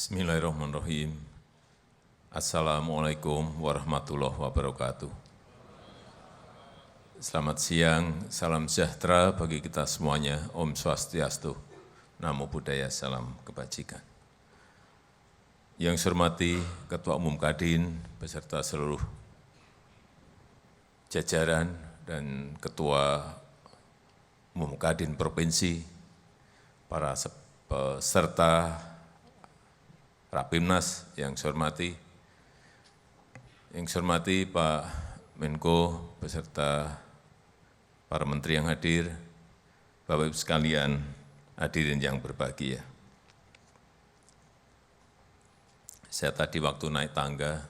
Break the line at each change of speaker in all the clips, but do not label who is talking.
Bismillahirrahmanirrahim. Assalamualaikum warahmatullahi wabarakatuh. Selamat siang, salam sejahtera bagi kita semuanya. Om Swastiastu, Namo Buddhaya, salam kebajikan. Yang saya hormati Ketua Umum Kadin beserta seluruh jajaran dan Ketua Umum Kadin Provinsi, para peserta Rapimnas yang saya hormati, Pak Menko beserta para menteri yang hadir, Bapak Ibu sekalian, hadirin yang berbahagia. Saya tadi waktu naik tangga,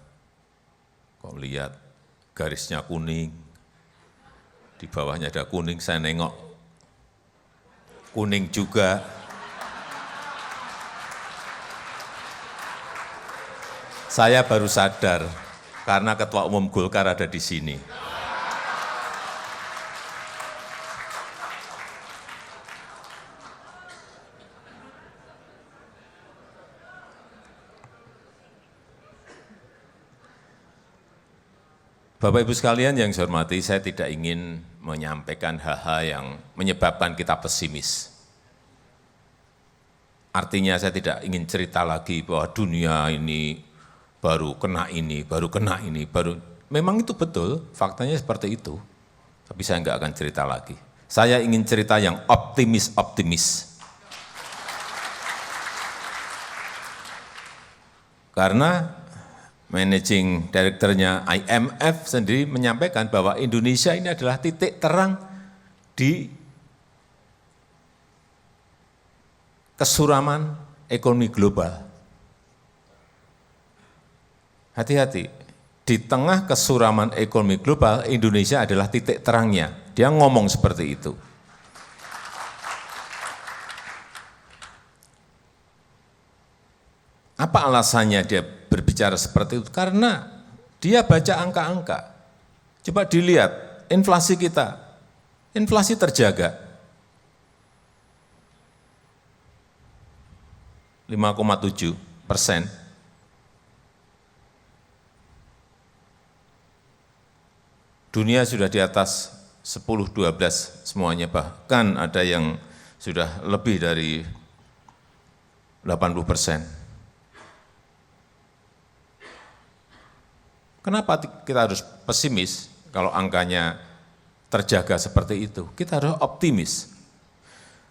kok lihat garisnya kuning, di bawahnya ada kuning, saya nengok, kuning juga. Saya baru sadar karena Ketua Umum Golkar ada di sini. Bapak Ibu sekalian yang saya hormati, saya tidak ingin menyampaikan hal-hal yang menyebabkan kita pesimis. Artinya saya tidak ingin cerita lagi bahwa dunia ini baru kena ini, memang itu betul, faktanya seperti itu. Tapi saya enggak akan cerita lagi. Saya ingin cerita yang optimis. Karena managing director-nya IMF sendiri menyampaikan bahwa Indonesia ini adalah titik terang di kesuraman ekonomi global. Hati-hati, di tengah kesuraman ekonomi global, Indonesia adalah titik terangnya. Dia ngomong seperti itu. Apa alasannya dia berbicara seperti itu? Karena dia baca angka-angka. Coba dilihat, inflasi kita, inflasi terjaga. 5,7%. Dunia sudah di atas 10-12 semuanya, bahkan ada yang sudah lebih dari 80%. Kenapa kita harus pesimis kalau angkanya terjaga seperti itu? Kita harus optimis.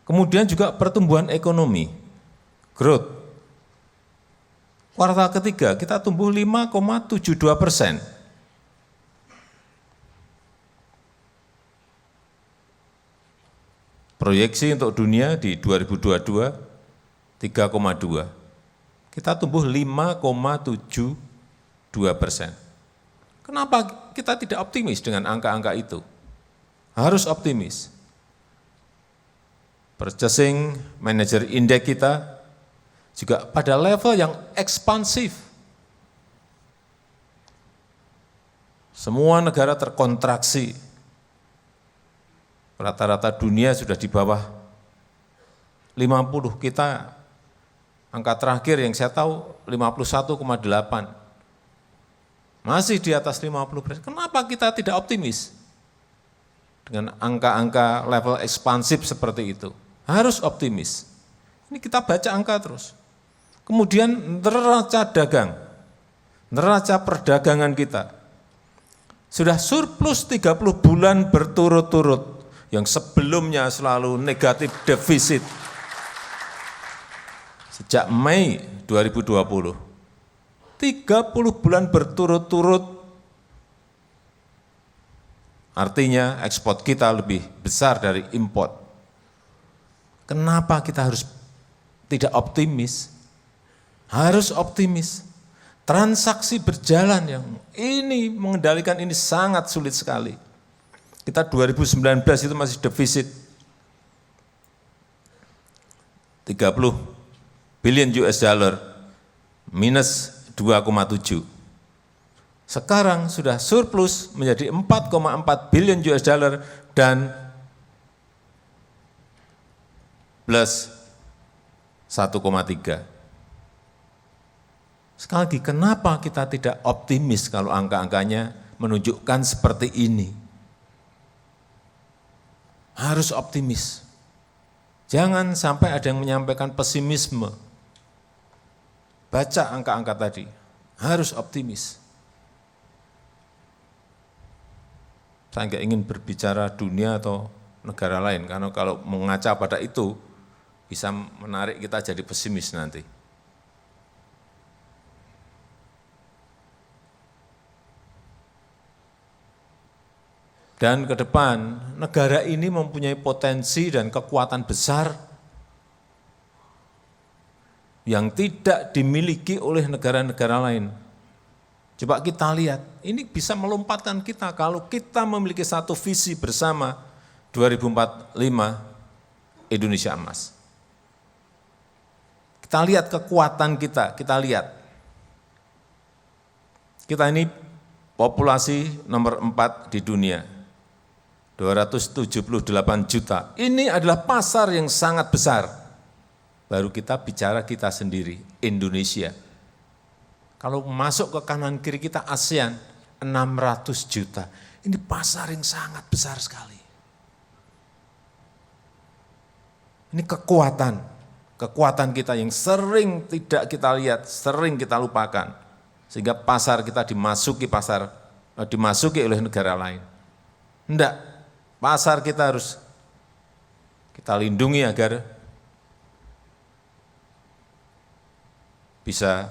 Kemudian juga pertumbuhan ekonomi, growth. Kuartal ketiga kita tumbuh 5,72%. Proyeksi untuk dunia di 2022, 3,2. Kita tumbuh 5,72%. Kenapa kita tidak optimis dengan angka-angka itu? Harus optimis. Purchasing Manager Index kita juga pada level yang ekspansif. Semua negara terkontraksi. Rata-rata dunia sudah di bawah 50, kita angka terakhir yang saya tahu 51,8. Masih di atas 50%. Kenapa kita tidak optimis? Dengan angka-angka level ekspansif seperti itu. Harus optimis. Ini kita baca angka terus. Kemudian neraca dagang, neraca perdagangan kita sudah surplus 30 bulan berturut-turut. Yang sebelumnya selalu negatif defisit sejak Mei 2020, 30 bulan berturut-turut, artinya ekspor kita lebih besar dari import. Kenapa kita harus tidak optimis? Harus optimis. Transaksi berjalan yang ini mengendalikan ini sangat sulit sekali. Kita 2019 itu masih defisit 30 billion US dollar, minus 2,7. Sekarang sudah surplus menjadi 4,4 billion US dollar dan plus 1,3. Sekali lagi, kenapa kita tidak optimis kalau angka-angkanya menunjukkan seperti ini? Harus optimis. Jangan sampai ada yang menyampaikan pesimisme. Baca angka-angka tadi, harus optimis. Saya nggak ingin berbicara dunia atau negara lain, karena kalau mengaca pada itu, bisa menarik kita jadi pesimis nanti. Dan ke depan, negara ini mempunyai potensi dan kekuatan besar yang tidak dimiliki oleh negara-negara lain. Coba kita lihat, ini bisa melompatkan kita kalau kita memiliki satu visi bersama 2045 Indonesia Emas. Kita lihat kekuatan kita, kita lihat. Kita ini populasi nomor 4 di dunia. 278 juta. Ini adalah pasar yang sangat besar. Baru kita bicara kita sendiri, Indonesia. Kalau masuk ke kanan kiri kita ASEAN, 600 juta. Ini pasar yang sangat besar sekali. Ini kekuatan kita yang sering tidak kita lihat, sering kita lupakan. Sehingga pasar kita dimasuki oleh negara lain. Enggak. Pasar kita harus kita lindungi agar bisa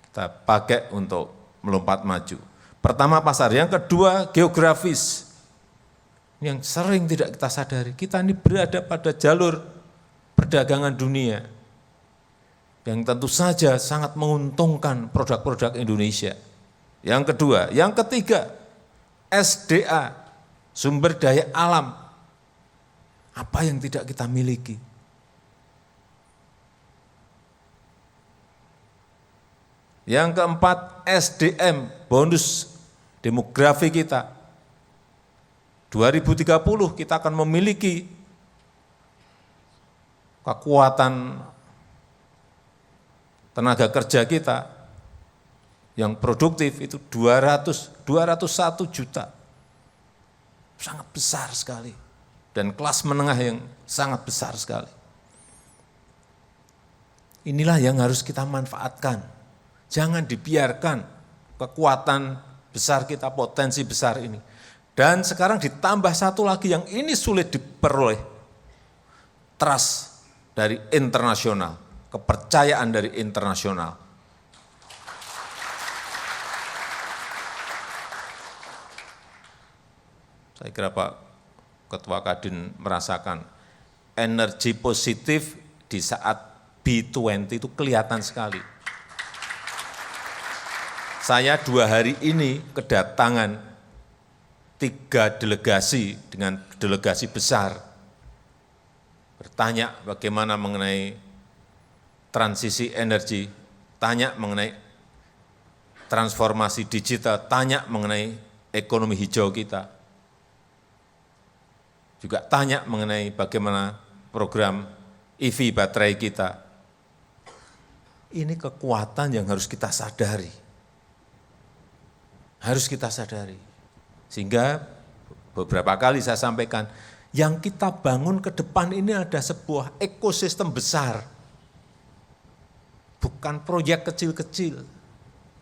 kita pakai untuk melompat maju. Pertama pasar, yang kedua geografis. Yang sering tidak kita sadari, kita ini berada pada jalur perdagangan dunia. Yang tentu saja sangat menguntungkan produk-produk Indonesia. Yang kedua, yang ketiga, SDA. Sumber daya alam, apa yang tidak kita miliki? Yang keempat, SDM, bonus demografi kita. 2030 kita akan memiliki kekuatan tenaga kerja kita yang produktif itu 201 juta. Sangat besar sekali, dan kelas menengah yang sangat besar sekali. Inilah yang harus kita manfaatkan. Jangan dibiarkan kekuatan besar kita, potensi besar ini. Dan sekarang ditambah satu lagi yang ini sulit diperoleh, trust dari internasional, kepercayaan dari internasional. Saya kira Pak Ketua Kadin merasakan energi positif di saat B20 itu kelihatan sekali. Saya 2 hari ini kedatangan 3 delegasi dengan delegasi besar, bertanya bagaimana mengenai transisi energi, tanya mengenai transformasi digital, tanya mengenai ekonomi hijau kita. Juga tanya mengenai bagaimana program EV baterai kita. Ini kekuatan yang harus kita sadari. Harus kita sadari. Sehingga beberapa kali saya sampaikan, yang kita bangun ke depan ini ada sebuah ekosistem besar. Bukan proyek kecil-kecil.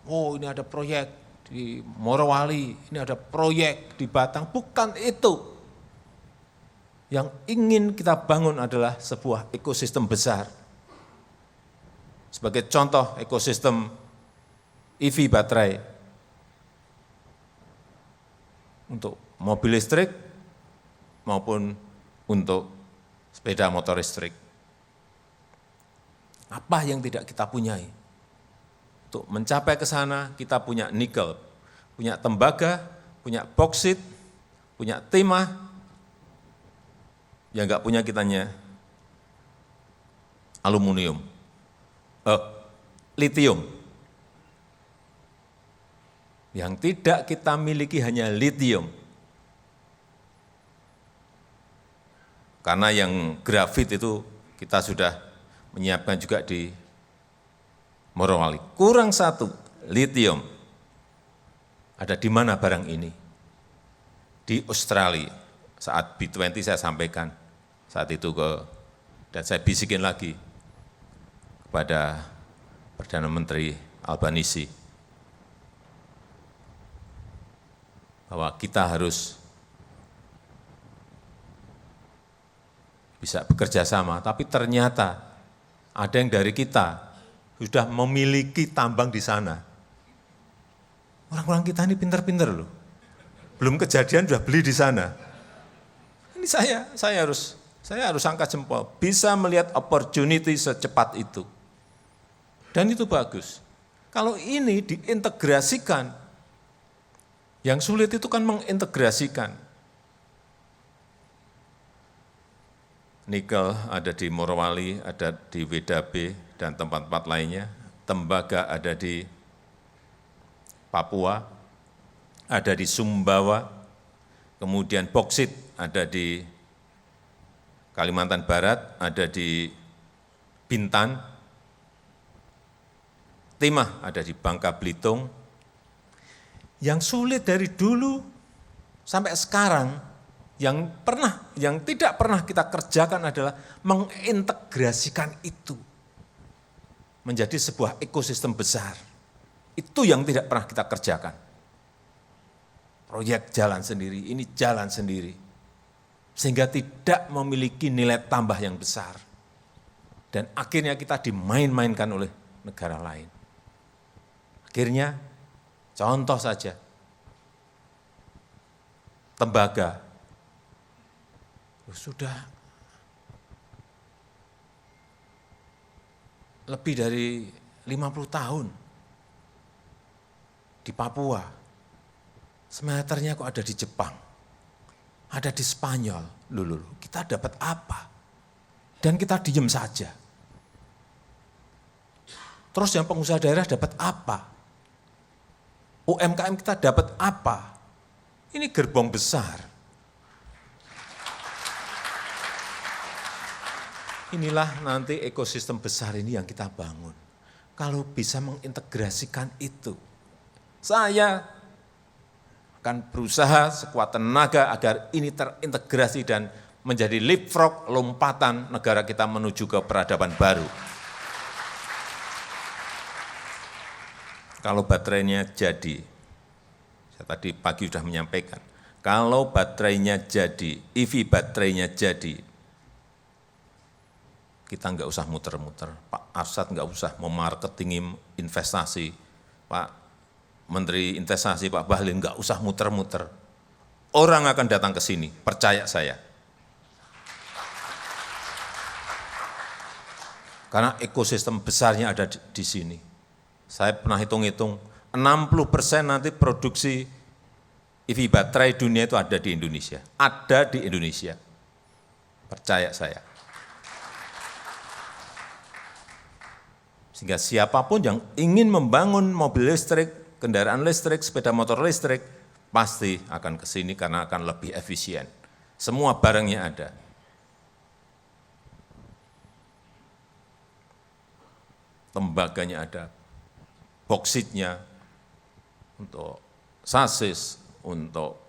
Oh, ini ada proyek di Morowali, ini ada proyek di Batang. Bukan itu. Yang ingin kita bangun adalah sebuah ekosistem besar. Sebagai contoh ekosistem EV baterai untuk mobil listrik maupun untuk sepeda motor listrik. Apa yang tidak kita punyai? Untuk mencapai ke sana kita punya nikel, punya tembaga, punya boksit, punya timah. Yang enggak punya kitanya aluminium, litium. Yang tidak kita miliki hanya litium. Karena yang grafit itu kita sudah menyiapkan juga di Morowali. Kurang satu, lithium. Ada di mana barang ini? Di Australia. Saat B20 saya sampaikan, saat itu dan saya bisikin lagi kepada Perdana Menteri Albanisi, bahwa kita harus bisa bekerja sama, tapi ternyata ada yang dari kita sudah memiliki tambang di sana. Orang-orang kita ini pinter-pinter loh. Belum kejadian sudah beli di sana. Ini saya harus angkat jempol. Bisa melihat opportunity secepat itu. Dan itu bagus. Kalau ini diintegrasikan, yang sulit itu kan mengintegrasikan. Nikel ada di Morowali, ada di WDB, dan tempat-tempat lainnya. Tembaga ada di Papua, ada di Sumbawa, kemudian boksit ada di Kalimantan Barat, ada di Bintan, timah ada di Bangka Belitung. Yang sulit dari dulu sampai sekarang, yang tidak pernah kita kerjakan adalah mengintegrasikan itu menjadi sebuah ekosistem besar. Itu yang tidak pernah kita kerjakan. Proyek jalan sendiri, ini jalan sendiri. Sehingga tidak memiliki nilai tambah yang besar. Dan akhirnya kita dimain-mainkan oleh negara lain. Akhirnya, contoh saja, tembaga. Sudah lebih dari 50 tahun di Papua. Smelternya kok ada di Jepang, ada di Spanyol. Loh, kita dapat apa? Dan kita diem saja. Terus yang pengusaha daerah dapat apa? UMKM kita dapat apa? Ini gerbong besar. Inilah nanti ekosistem besar ini yang kita bangun. Kalau bisa mengintegrasikan itu, saya akan berusaha sekuat tenaga agar ini terintegrasi dan menjadi leapfrog, lompatan negara kita menuju ke peradaban baru. Kalau baterainya jadi, saya tadi pagi sudah menyampaikan, kalau baterainya jadi, EV baterainya jadi, kita nggak usah muter-muter, Pak Arsyad nggak usah memarketingi investasi, Pak Menteri Investasi, Pak Bahlil nggak usah muter-muter. Orang akan datang ke sini, percaya saya. Karena ekosistem besarnya ada di sini. Saya pernah hitung-hitung, 60% nanti produksi EV baterai dunia itu ada di Indonesia. Ada di Indonesia. Percaya saya. Sehingga siapapun yang ingin membangun mobil listrik, kendaraan listrik, sepeda motor listrik, pasti akan ke sini karena akan lebih efisien. Semua barangnya ada. Tembaganya ada, boksitnya, untuk sasis, untuk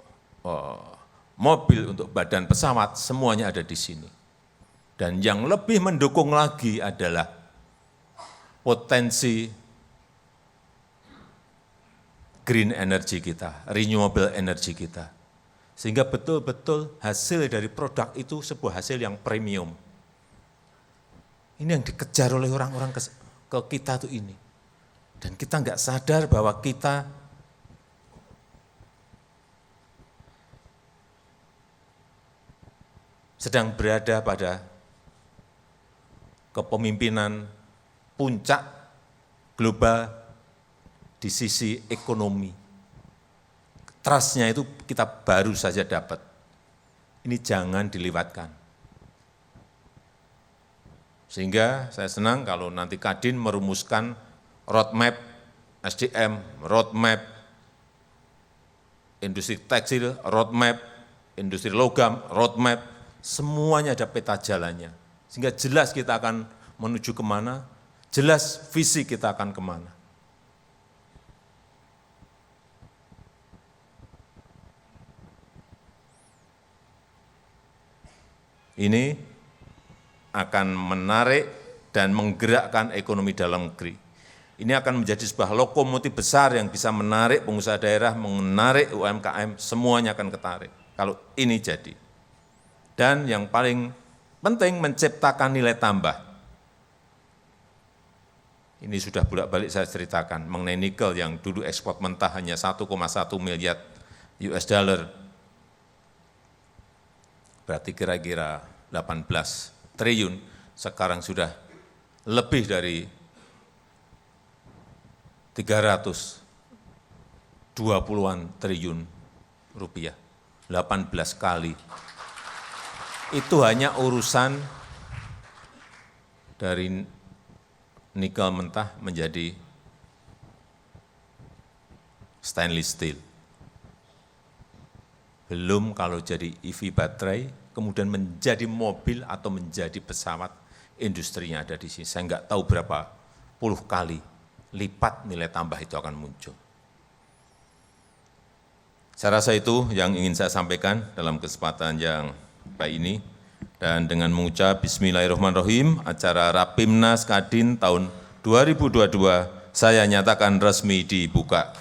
mobil, untuk badan pesawat, semuanya ada di sini. Dan yang lebih mendukung lagi adalah potensi green energy kita, renewable energy kita. Sehingga betul-betul hasil dari produk itu sebuah hasil yang premium. Ini yang dikejar oleh orang-orang ke kita tuh ini. Dan kita nggak sadar bahwa kita sedang berada pada kepemimpinan puncak global di sisi ekonomi. Trust-nya itu kita baru saja dapat. Ini jangan dilewatkan. Sehingga saya senang kalau nanti Kadin merumuskan roadmap SDM, roadmap industri tekstil, roadmap industri logam, roadmap, semuanya ada peta jalannya. Sehingga jelas kita akan menuju kemana, jelas visi kita akan kemana. Ini akan menarik dan menggerakkan ekonomi dalam negeri. Ini akan menjadi sebuah lokomotif besar yang bisa menarik pengusaha daerah, menarik UMKM, semuanya akan ketarik. Kalau ini jadi. Dan yang paling penting menciptakan nilai tambah. Ini sudah bolak-balik saya ceritakan mengenai nikel yang dulu ekspor mentah hanya 1,1 miliar US dollar. Berarti kira-kira 18 triliun, sekarang sudah lebih dari 320-an triliun rupiah, 18 kali. Itu hanya urusan dari nikel mentah menjadi stainless steel. Belum kalau jadi EV baterai, kemudian menjadi mobil atau menjadi pesawat, industrinya ada di sini. Saya nggak tahu berapa puluh kali lipat nilai tambah itu akan muncul. Saya rasa itu yang ingin saya sampaikan dalam kesempatan yang baik ini. Dan dengan mengucap Bismillahirrahmanirrahim, acara Rapimnas Kadin tahun 2022 saya nyatakan resmi dibuka.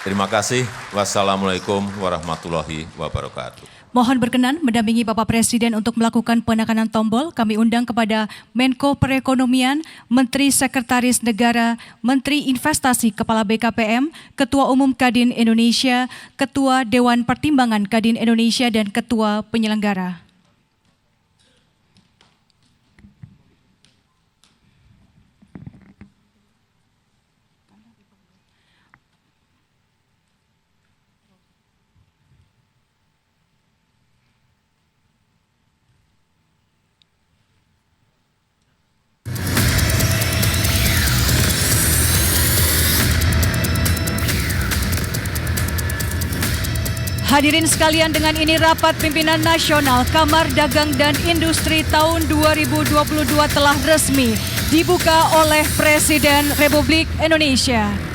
Terima kasih. Wassalamualaikum warahmatullahi wabarakatuh.
Mohon berkenan mendampingi Bapak Presiden untuk melakukan penekanan tombol. Kami undang kepada Menko Perekonomian, Menteri Sekretaris Negara, Menteri Investasi Kepala BKPM, Ketua Umum Kadin Indonesia, Ketua Dewan Pertimbangan Kadin Indonesia, dan Ketua Penyelenggara. Hadirin sekalian, dengan ini rapat pimpinan nasional Kamar Dagang dan Industri tahun 2022 telah resmi dibuka oleh Presiden Republik Indonesia.